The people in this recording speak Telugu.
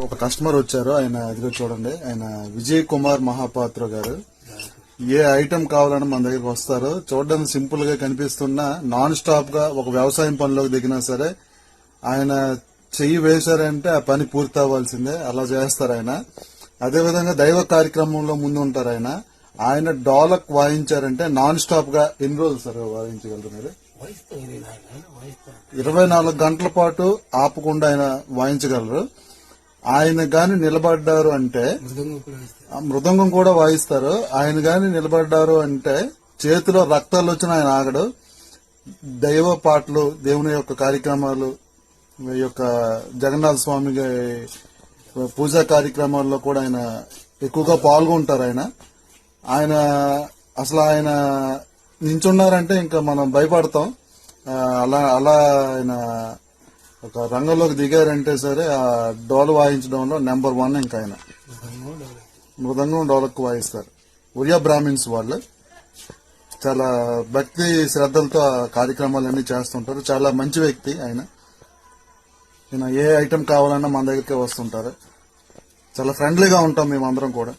ఒక కస్టమర్ వచ్చారు. ఆయన ఇదిగో చూడండి, ఆయన విజయ్ కుమార్ మహాపాత్ర గారు. ఏ ఐటమ్ కావాలన్నా మన దగ్గరికి వస్తారు. చూడడానికి సింపుల్ గా కనిపిస్తున్నా నాన్ స్టాప్ గా ఒక వ్యవసాయం పనిలోకి దిగినా సరే ఆయన చెయ్యి వేశారంటే ఆ పని పూర్తి అవ్వాల్సిందే, అలా చేస్తారు ఆయన. అదేవిధంగా దైవ కార్యక్రమంలో ముందు ఉంటారు ఆయన. ఆయన డోలక్ వాయించారంటే నాన్ స్టాప్ గా ఎన్ని రోజులు సార్ వాయించగలరు మీరు? 24 గంటల పాటు ఆపకుండా ఆయన వాయించగలరు. ఆయన గాని నిలబడ్డారు అంటే మృదంగం కూడా వాయిస్తారు. ఆయన గాని నిలబడ్డారు అంటే చేతిలో రక్తాలు వచ్చిన ఆయన ఆగడు. దైవ పాటలు, దేవుని యొక్క కార్యక్రమాలు, ఈ యొక్క జగన్నాథ స్వామి పూజా కార్యక్రమాల్లో కూడా ఆయన ఎక్కువగా పాల్గొంటారు. ఆయన అసలు ఆయన నించున్నారంటే ఇంకా మనం భయపడతాం. అలా ఆయన ఒక రంగంలోకి దిగారంటే సరే ఆ డోలు వాయించడంలో నెంబర్ 1 ఇంకా ఆయన. మృదంగం డోలకు వాయిస్తారు. ఒరియా బ్రాహ్మిన్స్ వాళ్ళు చాలా భక్తి శ్రద్ధలతో ఆ కార్యక్రమాలన్నీ చేస్తుంటారు. చాలా మంచి వ్యక్తి ఆయన. ఏ ఐటమ్ కావాలన్నా మన దగ్గరికి వస్తుంటారు. చాలా ఫ్రెండ్లీగా ఉంటాం మేమందరం కూడా.